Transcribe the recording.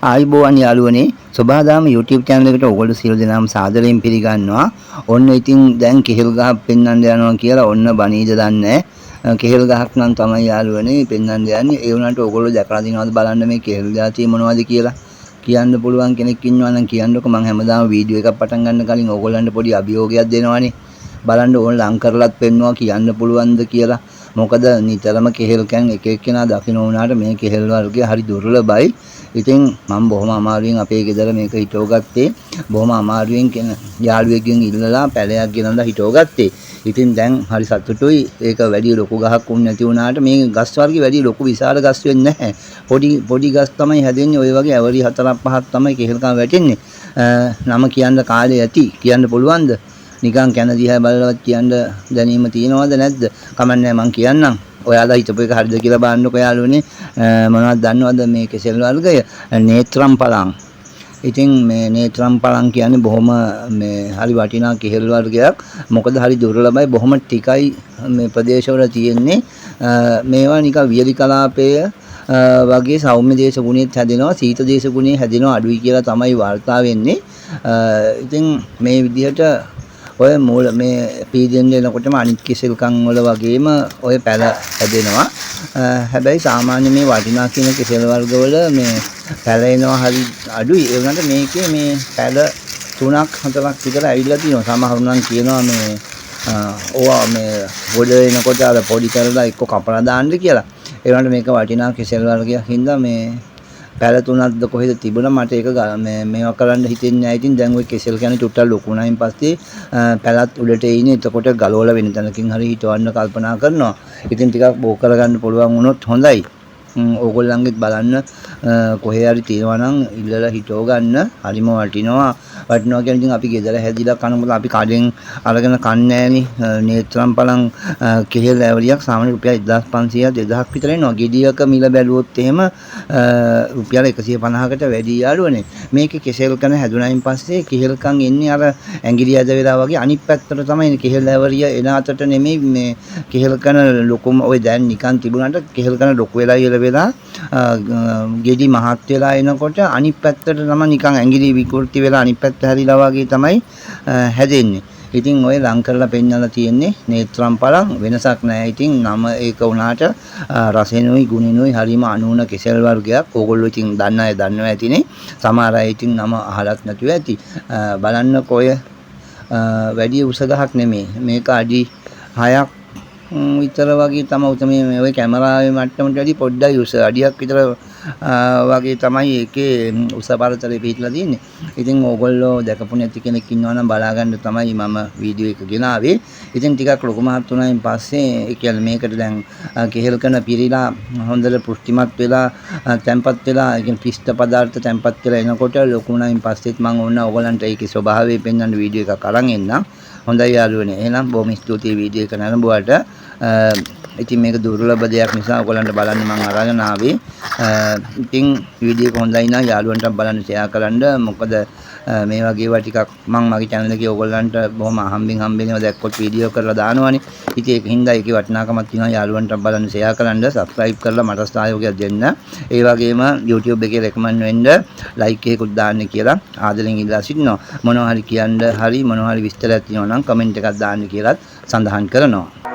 ආයුබෝවන් යාළුවනේ සබාදාම YouTube channel එකට ඔයගොල්ලෝ සියලු දෙනාම සාදරයෙන් පිළිගන්නවා. ඔන්න ඉතින් දැන් කෙහෙල් ගහක් පෙන්වන්න යනවා කියලා ඔන්න බණීද දන්නේ කෙහෙල් ගහක් නම් තමයි යාළුවනේ පෙන්වන්න යන්නේ. ඒ වුණාට ඔයගොල්ලෝ දැකලා දිනවද බලන්න මේ කෙහෙල් જાතිය මොනවද කියලා. කියන්න පුළුවන් කෙනෙක් ඉන්නවා නම් කියන්නකො. මම හැමදාම වීඩියෝ එකක් පටන් ගන්න කලින් ඕගොල්ලන්ට පොඩි අභියෝගයක් දෙනවානේ. බලන්න ඕන ලං කරලත් පෙන්නවා කියන්න පුළුවන්ද කියලා. මොකද නිතරම කෙහෙල් කෑන් එක එක්කෙනා දකින්න උනාට මේ කෙහෙල් වර්ගය හරි දුර්ලභයි. ඉතින් මම බොහොම අමාරුවෙන් අපේ ගෙදර මේක හිටවගත්තේ. බොහොම අමාරුවෙන් කෙන යාළුවෙක්ගෙන් ඉල්ලලා පැලයක් ගෙනල්ලා හිටවගත්තේ. ඉතින් දැන් හරි සතුටුයි. ඒක වැඩි ලොකු ගහක් වුණ නැති වුණාට මේ ගස් වර්ගය වැඩි ලොකු විශාල ගස් වෙන්නේ නැහැ. පොඩි ගස් තමයි හැදෙන්නේ. ඔය වගේ ඇවරි 4-5ක් තමයි කෙහෙල් කම් වැටෙන්නේ. නම කියන්න කාලේ ඇති. කියන්න පුළුවන්ද? නිකන් කන දිහා බලලවත් කියන්න දැනීම තියනවද නැද්ද? කමන්නේ මං කියන්නම්. ඔයාලා හිතපු එක හරිද කියලා බලන්නකෝ යාළුවනේ. මොනවද දන්නවද මේ කෙසෙල් වර්ගය? නේත්‍රම් පලං. ඉතින් මේ නේත්‍රම් පලං කියන්නේ බොහොම මේ හරි වටිනා කෙහෙල් වර්ගයක්. මොකද හරි දුර්ලභයි. බොහොම ටිකයි මේ ප්‍රදේශවල තියෙන්නේ. මේවා නිකන් වියලි කලාපයේ වගේ සෞම්‍ය දේශ ගුණෙත් හැදෙනවා. සීත දේශ ගුණේ හැදෙනවා අඩුයි කියලා තමයි වාර්තා වෙන්නේ. ඉතින් මේ විදිහට ඔය මූල මේ පීඩෙන් දෙනකොටම අනිත් කෙසෙල්කම් වල වගේම ඔය පැල හැදෙනවා. හැබැයි සාමාන්‍ය මේ වටිනා කියන කෙසෙල් වර්ග වල මේ පැල එනවා හරි අඩුයි. ඒ වුණාට මේකේ මේ පැල 3ක් 4ක් විතර ඇවිල්ලා තියෙනවා. සමහරු නම් කියනවා මේ ඕවා මේ ගොඩ එනකොට අර පොඩි කරලා එක්ක කපලා දාන්න කියලා. ඒ වුණාට මේක වටිනා කෙසෙල් වර්ගයක් හින්දා මේ පැල 3ක්ද කොහෙද තිබුණා මට ඒක මේවා කරන්න හිතෙන්නේ නැහැ. ඉතින් දැන් ওই කෙසෙල් කියන්නේ චුට්ටක් ලොකු වුණායින් පස්සේ පැලත් උඩට එයිනේ. එතකොට ගලවලා වෙන තැනකින් හරි හිටවන්න කල්පනා කරනවා. ඉතින් ටිකක් බෝ කරගන්න පුළුවන් වුණොත් හොඳයි. ඕගොල්ලන්ගෙත් බලන්න කොහේ හරි තියෙනවා නම් ඉල්ලලා හිටව ගන්න. හරිම වටිනවා. වටිනවා කියන්නේ ඉතින් අපි ගෙදර හැදිලා කනකොට අපි කඩෙන් අරගෙන කන්නේ නෑනේ. නේත්‍රම් පලං කෙහෙල් ඇවරියක් සාමාන්‍ය රුපියල් 1500 2000ක් විතර එනවා. ගෙඩියක මිල බැලුවොත් එහෙම රුපියල් 150කට වැඩි යාළුවනේ. මේකේ කෙසෙල් කන හැදුනායින් පස්සේ කෙහෙල් කන් එන්නේ අර ඇඟිලි ඇද වෙලා වගේ අනිත් පැත්තට තමයි කෙහෙල් ඇවරිය එන අතට නෙමෙයි මේ කෙහෙල් කන ලොකුම ඔය දැන් නිකන් තිබුණාට කෙහෙල් කන ලොකු වෙලා ගෙඩි මහත් වෙලා එනකොට අනිත් පැත්තට තමයි නිකන් ඇඟිලි විකෘති වෙලා අනිත් පැත්ත හැරිලා වගේ තමයි හැදෙන්නේ. ඉතින් ඔය ලං කරලා පෙන්නලා තියෙන්නේ නේත්‍රම් පලං වෙනසක් නැහැ. ඉතින් නම ඒක වුණාට රසෙනුයි ගුණෙනුයි හරිම අනුන කෙසෙල් වර්ගයක්. ඕගොල්ලෝ ඉතින් දන්න අය දන්නවා ඇතිනේ. සමහර අය ඉතින් නම අහලත් නැතුව ඇති. බලන්නකෝ ඔය වැඩි උස ගහක් නෙමෙයි. මේක අඩි 6ක් විතර වගේ තමයි මේ ඔය කැමරාවේ මට්ටමට වැඩි පොඩ්ඩයි උස අඩියක් විතර වගේ තමයි ඒකේ උස පරතරය පිටලා තියෙන්නේ. ඉතින් ඕගොල්ලෝ දැකපු නැති කෙනෙක් ඉන්නවා නම් බලා ගන්න තමයි මම වීඩියෝ එක ගෙනාවේ. ඉතින් ටිකක් ලොකු මහත් වුණායින් පස්සේ ඒ කියන්නේ මේකට දැන් කෙහෙල් කන පිරීලා හොඳට පුෂ්ටිමත් වෙලා තැම්පත් වෙලා ඒ කියන්නේ පිෂ්ඨ පදාර්ථ තැම්පත් වෙලා එනකොට ලොකු වුණායින් පස්සෙත් මම ඕන ඕගලන්ට ඒකේ ස්වභාවය පෙන්වන්න වීඩියෝ එකක් අරන් එන්නම්. හොඳයි යාළුවනේ. එහෙනම් බොහොම ස්තුතියි වීඩියෝ එක නරඹුවාට. ඉතින් මේක දුර්ලභ දෙයක් නිසා ඔයගලන්ට බලන්න මම අරගෙන ආවේ. ඉතින් වීඩියෝ එක හොඳයි නම් යාළුවන්ට බලන්න ෂෙයා කරන්න. මොකද මේ වගේ ඒවා ටිකක් මම මගේ channel එකේ ඔයගලන්ට බොහොම හම්බෙන් ඒවා දැක්කොත් වීඩියෝ කරලා දානවනේ. ඉතින් ඒක හින්දා ඒකේ වටිනාකමක් තියෙනවා යාළුවන්ට බලන්න ෂෙයා කරන්න. subscribe කරලා මට සහයෝගයක් දෙන්න. ඒ වගේම YouTube එකේ recommend වෙන්න like එකකුත් දාන්න කියලා ආදරෙන් ඉල්ලා සිටිනවා. මොනවා හරි කියන්න හරි මොනවා හරි විස්තරයක් තියෙනවා නම් comment එකක් දාන්න කියලාත් සඳහන් කරනවා.